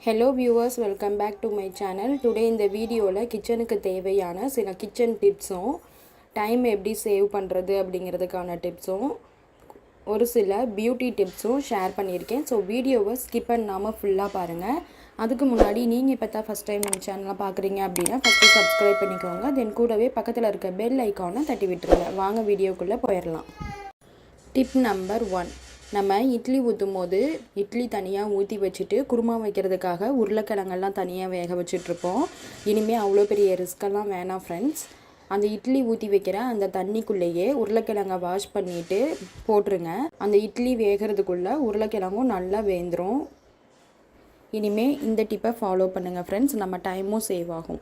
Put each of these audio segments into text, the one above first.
Hello viewers, welcome back to my channel. Today இந்த வீடியோவில் கிச்சனுக்கு தேவையான சில கிச்சன் டிப்ஸும் டைம் எப்படி சேவ் பண்ணுறது அப்படிங்கிறதுக்கான டிப்ஸும் ஒரு சில பியூட்டி டிப்ஸும் ஷேர் பண்ணியிருக்கேன். ஸோ வீடியோவை ஸ்கிப் பண்ணாமல் ஃபுல்லாக பாருங்கள். அதுக்கு முன்னாடி நீங்கள் இப்போ தான் ஃபஸ்ட் டைம் நம்ம சேனலை பார்க்குறீங்க அப்படின்னா ஃபஸ்ட்டு சப்ஸ்கிரைப் பண்ணிக்கோங்க. தென் கூடவே பக்கத்தில் இருக்க பெல் ஐக்கானை தட்டி விட்டுருங்க. வாங்க வீடியோக்குள்ளே போயிடலாம். டிப் நம்பர் 1, நம்ம இட்லி ஊற்றும் போது இட்லி தனியாக ஊற்றி வச்சுட்டு குருமா வைக்கிறதுக்காக உருளைக்கிழங்கெல்லாம் தனியாக வேக வச்சிட்ருப்போம். இனிமேல் அவ்வளோ பெரிய ரிஸ்கெல்லாம் வேணாம் ஃப்ரெண்ட்ஸ். அந்த இட்லி ஊற்றி வைக்கிற அந்த தண்ணிக்குள்ளேயே உருளைக்கிழங்கை வாஷ் பண்ணிவிட்டு போட்டுருங்க. அந்த இட்லி வேகிறதுக்குள்ளே உருளைக்கிழங்கும் நல்லா வேந்துடும். இனிமேல் இந்த டிப்பை ஃபாலோ பண்ணுங்கள் ஃப்ரெண்ட்ஸ், நம்ம டைமும் சேவ் ஆகும்.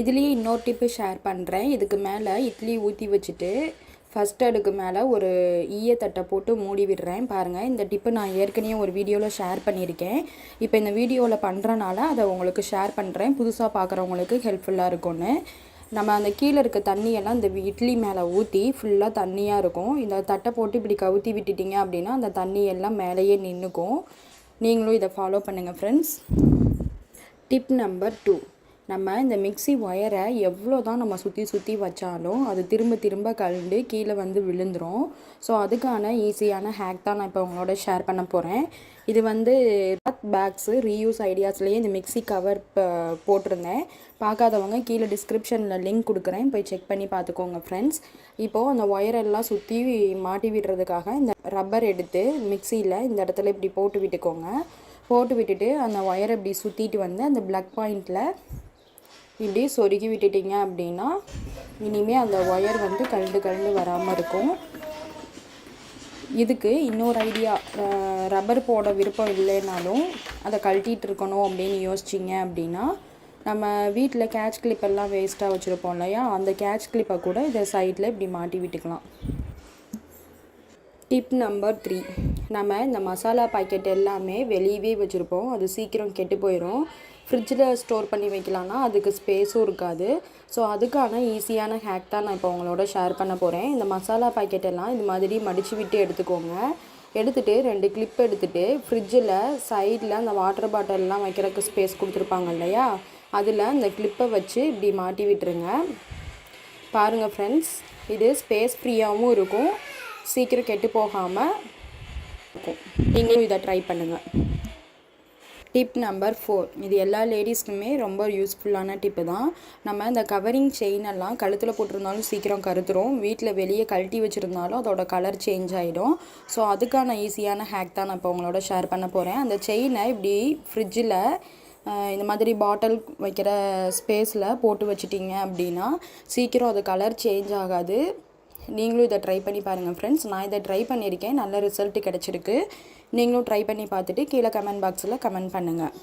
இதுலேயே இன்னொரு டிப்பு ஷேர் பண்ணுறேன். இதுக்கு மேலே இட்லி ஊற்றி வச்சுட்டு ஃபஸ்ட் அடுக்கு மேலே ஒரு ஈயத்தட்டை போட்டு மூடி விடுறேன். பாருங்கள், இந்த டிப்பு நான் ஏற்கனவே ஒரு வீடியோவில் ஷேர் பண்ணியிருக்கேன். இப்போ இந்த வீடியோவில் பண்ணுறனால அதை உங்களுக்கு ஷேர் பண்ணுறேன், புதுசாக பார்க்குறவங்களுக்கு ஹெல்ப்ஃபுல்லாக இருக்கும்னு. நம்ம அந்த கீழே இருக்க தண்ணியெல்லாம் இந்த இட்லி மேலே ஊற்றி ஃபுல்லாக தண்ணியாக இருக்கும். இந்த தட்டை போட்டு இப்படி கவுத்தி விட்டுட்டிங்க அப்படின்னா அந்த தண்ணியெல்லாம் மேலேயே நின்றுக்கும். நீங்களும் இதை ஃபாலோ பண்ணுங்கள் ஃப்ரெண்ட்ஸ். டிப் நம்பர் 2, நம்ம இந்த மிக்ஸி ஒயரை எவ்வளோ தான் நம்ம சுற்றி வச்சாலும் அது திரும்ப கழண்டு கீழே வந்து விழுந்துடும். ஸோ அதுக்கான ஈஸியான ஹேக் தான் நான் இப்போ உங்களோட ஷேர் பண்ண போகிறேன். இது வந்து பேக்ஸு ரீயூஸ் ஐடியாஸ்லேயே இந்த மிக்ஸி கவர் போட்டிருந்தேன். பார்க்காதவங்க கீழே டிஸ்கிரிப்ஷனில் லிங்க் கொடுக்குறேன், போய் செக் பண்ணி பார்த்துக்கோங்க ஃப்ரெண்ட்ஸ். இப்போது அந்த ஒயரெல்லாம் சுற்றி மாட்டி விடுறதுக்காக இந்த ரப்பர் எடுத்து மிக்சியில் இந்த இடத்துல இப்படி போட்டு விட்டுக்கோங்க. போட்டு விட்டுட்டு அந்த ஒயரை இப்படி சுற்றிட்டு வந்து அந்த ப்ளக் பாயிண்டில் இப்படி சொருகி விட்டுட்டிங்க அப்படின்னா இனிமேல் அந்த ஒயர் வந்து கழண்டு வராமல் இருக்கும். இதுக்கு இன்னொரு ஐடியா, ரப்பர் போட விருப்பம் இல்லைனாலும் அதை கழட்டிகிட்டு இருக்கணும் அப்படின்னு யோசிச்சிங்க அப்படின்னா நம்ம வீட்டில் கேட்ச் கிளிப்பெல்லாம் வேஸ்ட்டாக வச்சுருப்போம் இல்லையா, அந்த கேட்ச் கிளிப்பை கூட இதை சைடில் இப்படி மாட்டி விட்டுக்கலாம். டிப் நம்பர் 3, நம்ம இந்த மசாலா பாக்கெட் எல்லாமே வெளியவே வச்சுருப்போம். அது சீக்கிரம் கெட்டு போயிடும். ஃப்ரிட்ஜில் ஸ்டோர் பண்ணி வைக்கலான்னா அதுக்கு ஸ்பேஸும் இருக்காது. ஸோ அதுக்கான ஈஸியான ஹேக் தான் நான் இப்போ உங்களோட ஷேர் பண்ண போகிறேன். இந்த மசாலா பாக்கெட்டெல்லாம் இது மாதிரி மடித்து விட்டு எடுத்துக்கோங்க. எடுத்துகிட்டு 2 கிளிப் எடுத்துகிட்டு ஃப்ரிட்ஜில் சைடில் அந்த வாட்டர் பாட்டிலெலாம் வைக்கிறதுக்கு ஸ்பேஸ் கொடுத்துருப்பாங்க இல்லையா, அதில் இந்த கிளிப்பை வச்சு இப்படி மாட்டி விட்டுருங்க. பாருங்கள் ஃப்ரெண்ட்ஸ், இது ஸ்பேஸ் ஃப்ரீயாகவும் இருக்கும், சீக்கிரம் கெட்டு போகாமல் இருக்கும். நீங்களும் இதை ட்ரை பண்ணுங்கள். டிப் நம்பர் 4, இது எல்லா லேடிஸ்க்குமே ரொம்ப யூஸ்ஃபுல்லான டிப்பு தான். நம்ம இந்த கவரிங் செயினெல்லாம் கழுத்தில் போட்டிருந்தாலும் சீக்கிரம் கருத்துரும், வீட்டில் வெளியே கழட்டி வச்சுருந்தாலும் அதோட கலர் சேஞ்ச் ஆகிடும். ஸோ அதுக்கான ஈஸியான ஹேக் தான் நான் இப்போ உங்களோட ஷேர் பண்ண போகிறேன். அந்த செயினை இப்படி ஃப்ரிட்ஜில் இந்த மாதிரி பாட்டில் வைக்கிற ஸ்பேஸில் போட்டு வச்சிட்டிங்க அப்படின்னா சீக்கிரம் அது கலர் சேஞ்ச் ஆகாது. நீங்களும் இதை ட்ரை பண்ணி பாருங்கள் ஃப்ரெண்ட்ஸ். நான் இதை ட்ரை பண்ணியிருக்கேன், நல்ல ரிசல்ட்டு கிடச்சிருக்கு. நீங்களும் ட்ரை பண்ணி பார்த்துட்டு கீழே கமெண்ட் பாக்ஸில் கமெண்ட் பண்ணுங்கள்.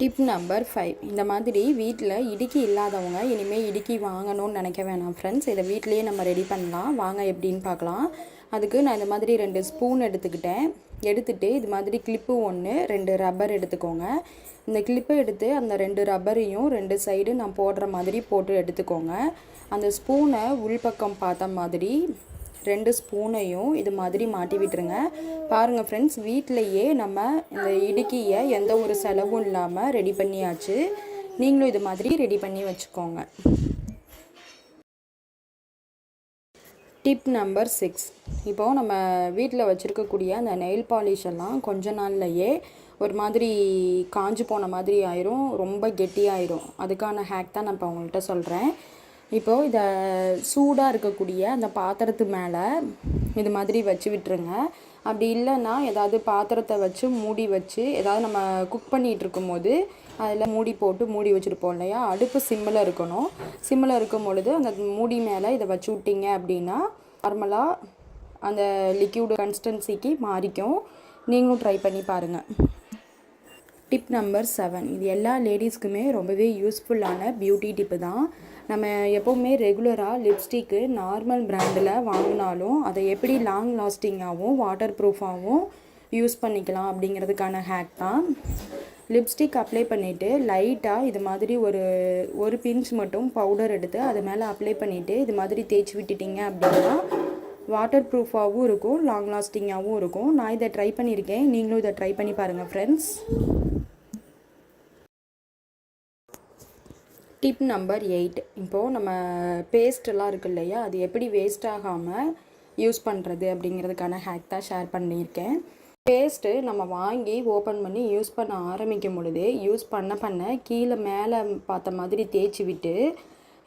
டிப் நம்பர் 5, இந்த மாதிரி வீட்டில் இடுக்கி இல்லாதவங்க இனிமேல் இடுக்கி வாங்கணும்னு நினைக்க வேணாம் ஃப்ரெண்ட்ஸ். இதை வீட்டிலையே நம்ம ரெடி பண்ணலாம். வாங்க எப்படின்னு பார்க்கலாம். அதுக்கு நான் இந்த மாதிரி 2 ஸ்பூன் எடுத்துகிட்டு இது மாதிரி கிளிப்பு 1, 2 ரப்பர் எடுத்துக்கோங்க. இந்த கிளிப்பை எடுத்து அந்த 2 ரப்பரையும் 2 சைடு நான் போடுற மாதிரி போட்டு எடுத்துக்கோங்க. அந்த ஸ்பூனை உள்பக்கம் பார்த்த மாதிரி 2 ஸ்பூனையும் இது மாதிரி மாட்டி விட்டுருங்க. பாருங்கள் ஃப்ரெண்ட்ஸ், வீட்டிலையே நம்ம இந்த இடுக்கியை எந்த ஒரு செலவும் இல்லாமல் ரெடி பண்ணியாச்சு. நீங்களும் இது மாதிரி ரெடி பண்ணி வச்சுக்கோங்க. டிப் நம்பர் 6, இப்போது நம்ம வீட்டில் வச்சுருக்கக்கூடிய அந்த நெயில் பாலிஷ் எல்லாம் கொஞ்ச நாள்லையே ஒரு மாதிரி காஞ்சு போன மாதிரி ஆயிரும், ரொம்ப கெட்டியாயிரும். அதுக்கான ஹேக் தான் நான் இப்போ உங்கள்கிட்ட சொல்கிறேன். இப்போது இதை சூடாக இருக்கக்கூடிய அந்த பாத்திரத்து மேலே இது மாதிரி வச்சு விட்டுருங்க. அப்படி இல்லைன்னா ஏதாவது பாத்திரத்தை வச்சு மூடி வச்சு ஏதாவது நம்ம குக் பண்ணிகிட்டு இருக்கும்போது அதில் மூடி போட்டு மூடி வச்சுருப்போம் இல்லையா, அடுப்பு சிம்மில் இருக்கணும். சிம்மில் இருக்கும் பொழுது அந்த மூடி மேலே இதை வச்சு விட்டிங்க அப்படின்னா நார்மலாக அந்த லிக்யூடு கன்சிஸ்டன்சிக்கு மாறிக்கும். நீங்களும் ட்ரை பண்ணி பாருங்கள். டிப் நம்பர் 7, இது எல்லா லேடிஸ்க்குமே ரொம்பவே யூஸ்ஃபுல்லான பியூட்டி டிப்பு தான். நம்ம எப்போவுமே ரெகுலராக லிப்ஸ்டிக்கு நார்மல் பிராண்டில் வாங்கினாலும் அதை எப்படி லாங் லாஸ்டிங்காகவும் வாட்டர் ப்ரூஃபாகவும் யூஸ் பண்ணிக்கலாம் அப்படிங்கிறதுக்கான ஹேக் தான். லிப்ஸ்டிக் அப்ளை பண்ணிவிட்டு லைட்டாக இது மாதிரி ஒரு பிஞ்ச் மட்டும் பவுடர் எடுத்து அது மேலே அப்ளை பண்ணிவிட்டு இது மாதிரி தேய்ச்சி விட்டுட்டிங்க அப்படின்னா வாட்டர் ப்ரூஃபாகவும் இருக்கும், லாங் லாஸ்டிங்காகவும் இருக்கும். நான் இதை ட்ரை பண்ணியிருக்கேன், நீங்களும் இதை ட்ரை பண்ணி பாருங்கள் ஃப்ரெண்ட்ஸ். Tip number 8. இப்போது நம்ம பேஸ்ட்டெல்லாம் இருக்குது இல்லையா, அது எப்படி வேஸ்ட் ஆகாமல் யூஸ் பண்ணுறது அப்படிங்கிறதுக்கான ஹேக் தான் ஷேர் பண்ணியிருக்கேன். பேஸ்ட்டு நம்ம வாங்கி ஓப்பன் பண்ணி யூஸ் பண்ண ஆரம்பிக்கும் பொழுது யூஸ் பண்ண கீழே மேலே பார்த்த மாதிரி தேய்ச்சி விட்டு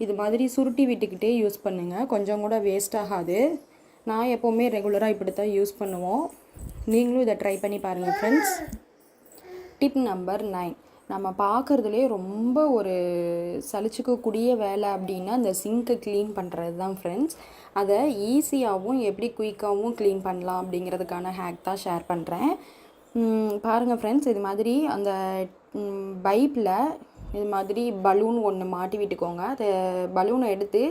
இது மாதிரி சுருட்டி விட்டுக்கிட்டே யூஸ் பண்ணுங்கள். கொஞ்சம் கூட வேஸ்ட் ஆகாது. நான் எப்போவுமே ரெகுலராக இப்படி தான் யூஸ் பண்ணுவோம். நீங்களும் இதை ட்ரை பண்ணி பாருங்கள் ஃப்ரெண்ட்ஸ். Tip number 9. நம்ம பார்க்குறதுலே ரொம்ப ஒரு சலிச்சுக்கக்கூடிய வேலை அப்படின்னா இந்த சிங்கை க்ளீன் பண்ணுறது தான் ஃப்ரெண்ட்ஸ். அதை ஈஸியாகவும் எப்படி குயிக்காகவும் க்ளீன் பண்ணலாம் அப்படிங்கிறதுக்கான ஹேக் தான் ஷேர் பண்ணுறேன். பாருங்கள் ஃப்ரெண்ட்ஸ், இது மாதிரி அந்த பைப்பில் இது மாதிரி பலூன் ஒன்று மாட்டி விட்டுக்கோங்க. அதை பலூனை எடுத்து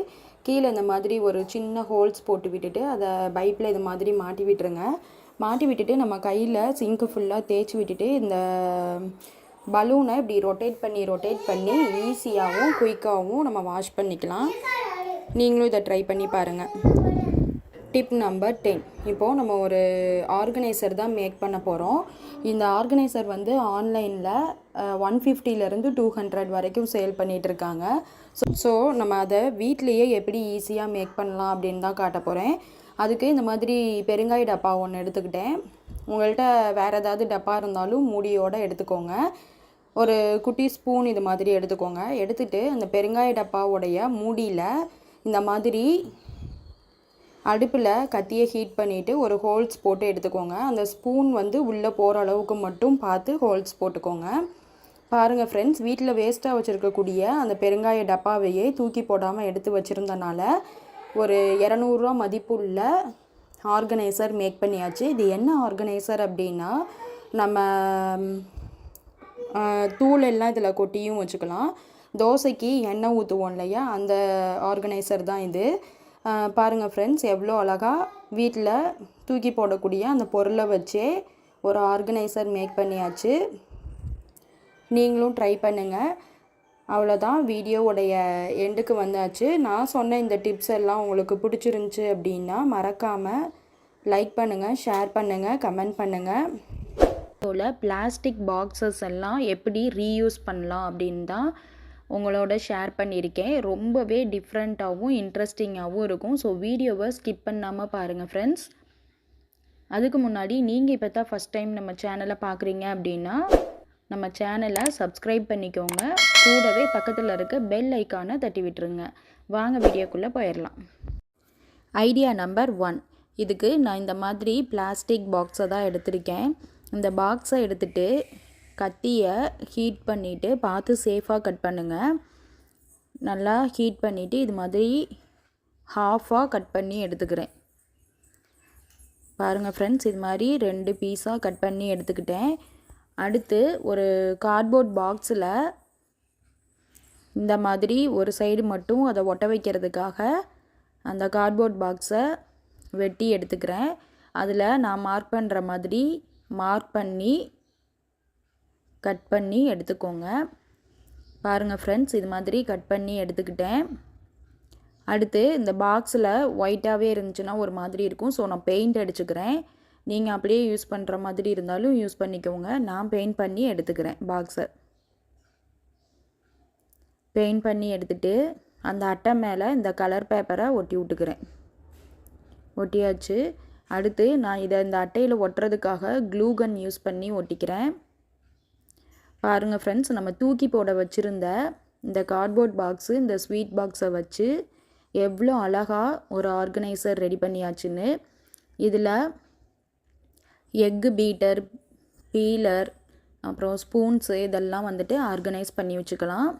கீழே இந்த மாதிரி ஒரு சின்ன ஹோல்ஸ் போட்டு விட்டுட்டு அதை பைப்பில் இது மாதிரி மாட்டி விட்டுருங்க. மாட்டி விட்டுட்டு நம்ம கையில் சிங்க்கு ஃபுல்லாக தேய்ச்சி விட்டுட்டு இந்த பலூனை இப்படி ரொட்டேட் பண்ணி ஈஸியாகவும் குயிக்காகவும் நம்ம வாஷ் பண்ணிக்கலாம். நீங்களும் இதை ட்ரை பண்ணி பாருங்கள். Tip number 10. இப்போது நம்ம ஒரு ஆர்கனைசர் தான் மேக் பண்ண போகிறோம். இந்த ஆர்கனைசர் வந்து ஆன்லைனில் 150 to 200 வரைக்கும் சேல் பண்ணிகிட்ருக்காங்க. ஸோ நம்ம அதை வீட்லேயே எப்படி ஈஸியாக மேக் பண்ணலாம் அப்படின்னு தான் காட்ட போகிறேன். அதுக்கு இந்த மாதிரி பெருங்காய டப்பா ஒன்று எடுத்துக்கிட்டேன். உங்கள்கிட்ட வேறு ஏதாவது டப்பா இருந்தாலும் மூடியோடு எடுத்துக்கோங்க. ஒரு குட்டி ஸ்பூன் இது மாதிரி எடுத்துக்கோங்க. எடுத்துகிட்டு அந்த பெருங்காய டப்பாவுடைய மூடியில் இந்த மாதிரி அடுப்பில் கத்தியை ஹீட் பண்ணிவிட்டு ஒரு ஹோல்ஸ் போட்டு எடுத்துக்கோங்க. அந்த ஸ்பூன் வந்து உள்ளே போகிற அளவுக்கு மட்டும் பார்த்து ஹோல்ஸ் போட்டுக்கோங்க. பாருங்கள் ஃப்ரெண்ட்ஸ், வீட்டில் வேஸ்ட்டாக வச்சுருக்கக்கூடிய அந்த பெருங்காய டப்பாவையே தூக்கி போடாமல் எடுத்து வச்சுருந்தனால ஒரு 200 ரூபா மதிப்புள்ள ஆர்கனைசர் மேக் பண்ணியாச்சு. இது என்ன ஆர்கனைசர் அப்படின்னா, நம்ம தூள் எல்லாம் இதில் கொட்டியும் வச்சுக்கலாம். தோசைக்கு எண்ணெய் ஊற்றுவோம் இல்லையா, அந்த ஆர்கனைசர் தான் இது. பாருங்கள் ஃப்ரெண்ட்ஸ், எவ்வளோ அழகாக வீட்டில் தூக்கி போடக்கூடிய அந்த பொருளை வச்சே ஒரு ஆர்கனைசர் மேக் பண்ணியாச்சு. நீங்களும் ட்ரை பண்ணுங்கள். அவ்வளோதான், வீடியோவுடைய எண்டுக்கு வந்தாச்சு. நான் சொன்ன இந்த டிப்ஸ் எல்லாம் உங்களுக்கு பிடிச்சிருந்துச்சி அப்படின்னா மறக்காமல் லைக் பண்ணுங்கள், ஷேர் பண்ணுங்கள், கமெண்ட் பண்ணுங்கள். போல் பிளாஸ்டிக் பாக்ஸஸ் எல்லாம் எப்படி ரீயூஸ் பண்ணலாம் அப்படின்னு தான் உங்களோட ஷேர் பண்ணியிருக்கேன். ரொம்பவே டிஃப்ரெண்ட்டாகவும் இன்ட்ரெஸ்டிங்காகவும் இருக்கும். ஸோ வீடியோவை ஸ்கிப் பண்ணாமல் பாருங்கள் ஃப்ரெண்ட்ஸ். அதுக்கு முன்னாடி நீங்கள் இப்போ தான் ஃபஸ்ட் டைம் நம்ம சேனலை பார்க்குறீங்க அப்படின்னா நம்ம சேனலை சப்ஸ்கிரைப் பண்ணிக்கோங்க. கூடவே பக்கத்தில் இருக்க பெல் ஐக்கானை தட்டி விட்டுருங்க. வாங்க வீடியோக்குள்ளே போயிடலாம். Idea number 1. இதுக்கு நான் இந்த மாதிரி பிளாஸ்டிக் பாக்ஸை தான் எடுத்திருக்கேன். இந்த பாக்ஸை எடுத்துகிட்டு கத்தியை ஹீட் பண்ணிவிட்டு பார்த்து சேஃபாக கட் பண்ணுங்கள். நல்லா ஹீட் பண்ணிவிட்டு இது மாதிரி ஹாஃபாக கட் பண்ணி எடுத்துக்கிறேன். பாருங்கள் ஃப்ரெண்ட்ஸ், இது மாதிரி 2 பீஸாக கட் பண்ணி எடுத்துக்கிட்டேன். அடுத்து ஒரு கார்ட்போர்ட் பாக்ஸில் இந்த மாதிரி ஒரு சைடு மட்டும் அதை ஒட்ட வைக்கிறதுக்காக அந்த கார்ட்போர்ட் பாக்ஸை வெட்டி எடுத்துக்கிறேன். அதில் நான் மார்க் பண்ணுற மாதிரி மார்க் பண்ணி கட் பண்ணி எடுத்துக்கோங்க. பாருங்கள் ஃப்ரெண்ட்ஸ், இது மாதிரி கட் பண்ணி எடுத்துக்கிட்டேன். அடுத்து இந்த பாக்ஸில் ஒயிட்டாகவே இருந்துச்சுன்னா ஒரு மாதிரி இருக்கும். ஸோ நான் பெயிண்ட் அடிச்சுக்கிறேன். நீங்கள் அப்படியே யூஸ் பண்ணுற மாதிரி இருந்தாலும் யூஸ் பண்ணிக்கோங்க. நான் பெயிண்ட் பண்ணி எடுத்துக்கிறேன். பாக்ஸை பெயிண்ட் பண்ணி எடுத்துகிட்டு அந்த அட்டை மேலே இந்த கலர் பேப்பரை ஒட்டி விட்டுக்கிறேன். ஒட்டியாச்சு. அடுத்து நான் இதை இந்த அட்டையில் ஒட்டுறதுக்காக க்ளூ கன் யூஸ் பண்ணி ஒட்டிக்கிறேன். பாருங்கள் ஃப்ரெண்ட்ஸ், நம்ம தூக்கி போட வச்சுருந்த இந்த கார்ட்போர்ட் பாக்ஸு இந்த ஸ்வீட் பாக்ஸை வச்சு எவ்வளோ அழகாக ஒரு ஆர்கனைசர் ரெடி பண்ணியாச்சுன்னு. இதில் எக்கு பீட்டர், பீலர், அப்புறம் ஸ்பூன்ஸு இதெல்லாம் வந்துட்டு ஆர்கனைஸ் பண்ணி வச்சுக்கலாம்.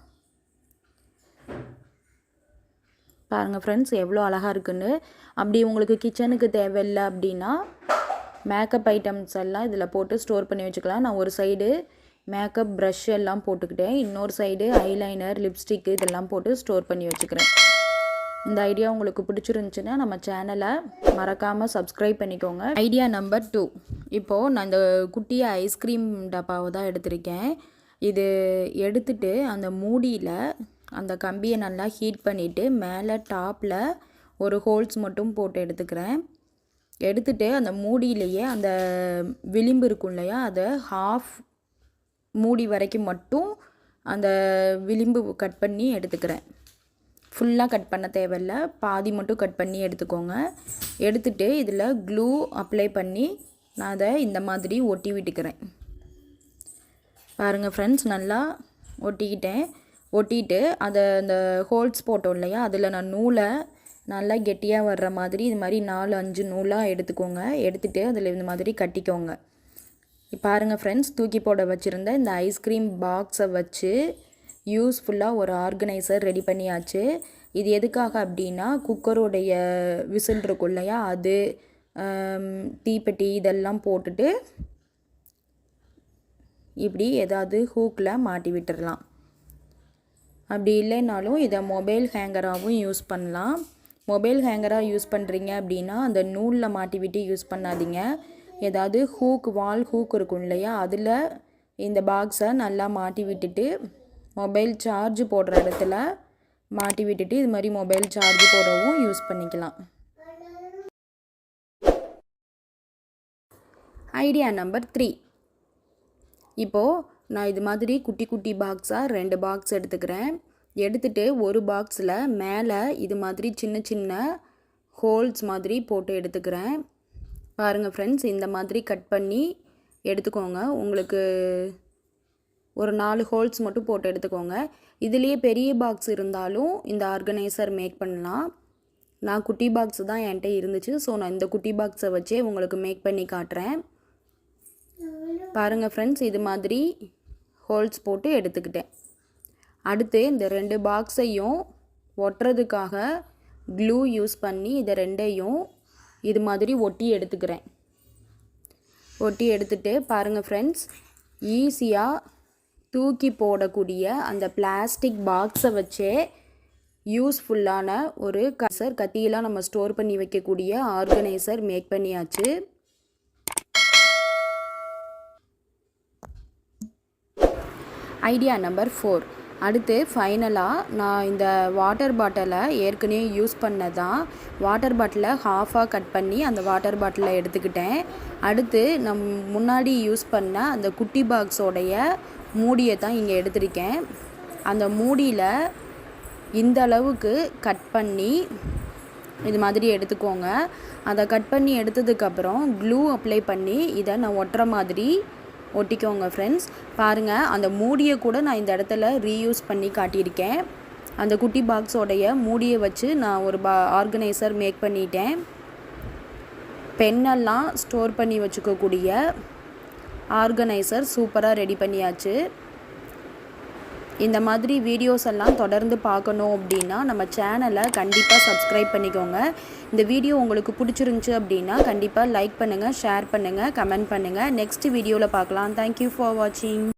பாருங்கள் ஃப்ரெண்ட்ஸ், எவ்வளோ அழகாக இருக்குன்னு. அப்படி உங்களுக்கு கிச்சனுக்கு தேவையில்லை அப்படின்னா மேக்கப் ஐட்டம்ஸ் எல்லாம் இதில் போட்டு ஸ்டோர் பண்ணி வச்சுக்கலாம். நான் ஒரு சைடு மேக்கப் ப்ரஷ் எல்லாம் போட்டுக்கிட்டேன், இன்னொரு சைடு ஐலைனர், லிப்ஸ்டிக்கு இதெல்லாம் போட்டு ஸ்டோர் பண்ணி வச்சுக்கிறேன். இந்த ஐடியா உங்களுக்கு பிடிச்சிருந்துச்சுன்னா நம்ம சேனலை மறக்காமல் சப்ஸ்கிரைப் பண்ணிக்கோங்க. Idea number 2. இப்போது நான் இந்த குட்டியை ஐஸ்கிரீம் டப்பாவை தான் எடுத்திருக்கேன். இது எடுத்துட்டு அந்த மூடியில் அந்த கம்பியை நல்லா ஹீட் பண்ணிவிட்டு மேலே டாப்பில் ஒரு ஹோல்ஸ் மட்டும் போட்டு எடுத்துக்கிறேன். எடுத்துகிட்டு அந்த மூடியிலேயே அந்த விளிம்பு இருக்கும் இல்லையா, அதை ஹாஃப் மூடி வரைக்கும் மட்டும் அந்த விளிம்பு கட் பண்ணி எடுத்துக்கிறேன். ஃபுல்லாக கட் பண்ண தேவையில்லை, பாதி மட்டும் கட் பண்ணி எடுத்துக்கோங்க. எடுத்துகிட்டு இதில் க்ளூ அப்ளை பண்ணி நான் அதை இந்த மாதிரி ஒட்டி விட்டுக்கிறேன். பாருங்கள் ஃப்ரெண்ட்ஸ், நல்லா ஒட்டிக்கிட்டேன். ஒட்டிட்டு அதை அந்த ஹோல்ஸ் போட்டோம் இல்லையா, அதில் நான் நூலை நல்லா கெட்டியாக வர்ற மாதிரி இது மாதிரி 4-5 நூலாக எடுத்துக்கோங்க. எடுத்துகிட்டு அதில் இந்த மாதிரி கட்டிக்கோங்க. பாருங்கள் ஃப்ரெண்ட்ஸ், தூக்கி போட வச்சுருந்த இந்த ஐஸ்கிரீம் பாக்ஸை வச்சு யூஸ்ஃபுல்லாக ஒரு ஆர்கனைசர் ரெடி பண்ணியாச்சு. இது எதுக்காக அப்படின்னா, குக்கருடைய விசில் இருக்கும் இல்லையா, அது தீப்பெட்டி இதெல்லாம் போட்டுட்டு இப்படி ஏதாவது ஹூக்கில் மாட்டி விட்டுடலாம். அப்படி இல்லைனாலும் இதை மொபைல் ஹேங்கராகவும் யூஸ் பண்ணலாம். மொபைல் ஹேங்கராக யூஸ் பண்ணுறீங்க அப்படின்னா அந்த நூலில் மாட்டி விட்டு யூஸ் பண்ணாதீங்க. ஏதாவது ஹூக், வால் ஹூக் இருக்கும் இல்லையா, அதில் இந்த பாக்ஸை நல்லா மாட்டி விட்டுட்டு மொபைல் சார்ஜ் போடுற இடத்துல மாட்டி விட்டுட்டு இது மாதிரி மொபைல் சார்ஜ் போடவும் யூஸ் பண்ணிக்கலாம். Idea number 3. இப்போது நான் இது மாதிரி குட்டி குட்டி பாக்ஸாக 2 பாக்ஸ் எடுத்துக்கிறேன். எடுத்துகிட்டு ஒரு பாக்ஸில் மேலே இது மாதிரி சின்ன சின்ன ஹோல்ஸ் மாதிரி போட்டு எடுத்துக்கிறேன். பாருங்கள் ஃப்ரெண்ட்ஸ், இந்த மாதிரி கட் பண்ணி எடுத்துக்கோங்க. உங்களுக்கு ஒரு 4 ஹோல்ஸ் மட்டும் போட்டு எடுத்துக்கோங்க. இதுலேயே பெரிய பாக்ஸ் இருந்தாலும் இந்த ஆர்கனைசர் மேக் பண்ணலாம். நான் குட்டி பாக்ஸ் தான் என்கிட்ட இருந்துச்சு, ஸோ நான் இந்த குட்டி பாக்ஸை வச்சே உங்களுக்கு மேக் பண்ணி காட்டுறேன். பாருங்கள் ஃப்ரெண்ட்ஸ், இது மாதிரி ஹோல்ஸ் போட்டு எடுத்துக்கிட்டேன். அடுத்து இந்த 2 பாக்ஸையும் ஒட்டுறதுக்காக க்ளூ யூஸ் பண்ணி இதை 2ஐயும் இது மாதிரி ஒட்டி எடுத்துக்கிறேன். ஒட்டி எடுத்துகிட்டு பாருங்கள் ஃப்ரெண்ட்ஸ், ஈஸியாக தூக்கி போடக்கூடிய அந்த பிளாஸ்டிக் பாக்ஸை வச்சே யூஸ்ஃபுல்லான ஒரு கத்தியெல்லாம் நம்ம ஸ்டோர் பண்ணி வைக்கக்கூடிய ஆர்கனைசர் மேக் பண்ணியாச்சு. Idea number 4. அடுத்து ஃபைனலாக நான் இந்த வாட்டர் பாட்டிலை ஏற்கனவே யூஸ் பண்ணதான் வாட்டர் பாட்டிலை ஹாஃபாக கட் பண்ணி அந்த வாட்டர் பாட்டிலை எடுத்துக்கிட்டேன். அடுத்து முன்னாடி யூஸ் பண்ண அந்த குட்டி பாக்ஸோடைய மூடியை தான் இங்கே எடுத்திருக்கேன். அந்த மூடியில் இந்த அளவுக்கு கட் பண்ணி இது மாதிரி எடுத்துக்கோங்க. அதை கட் பண்ணி எடுத்ததுக்கப்புறம் க்ளூ அப்ளை பண்ணி இதை நான் ஒட்டுற மாதிரி ஒட்டிக்கோங்க ஃப்ரெண்ட்ஸ். பாருங்கள், அந்த மூடியை கூட நான் இந்த இடத்துல ரீயூஸ் பண்ணி காட்டியிருக்கேன். அந்த குட்டி பாக்ஸோடைய மூடியை வச்சு நான் ஒரு ஆர்கனைசர் மேக் பண்ணிட்டேன். பென்னெல்லாம் ஸ்டோர் பண்ணி வச்சுக்கக்கூடிய ஆர்கனைசர் சூப்பராக ரெடி பண்ணியாச்சு. இந்த மாதிரி வீடியோஸ் எல்லாம் தொடர்ந்து பார்க்கணும் அப்படின்னா நம்ம சேனலை கண்டிப்பாக சப்ஸ்கிரைப் பண்ணிக்கோங்க. இந்த வீடியோ உங்களுக்கு பிடிச்சிருந்துச்சி அப்படின்னா கண்டிப்பாக லைக் பண்ணுங்கள், ஷேர் பண்ணுங்கள், கமெண்ட் பண்ணுங்கள். நெக்ஸ்ட் வீடியோவில் பார்க்கலாம். தேங்க்யூ ஃபார் வாட்சிங்.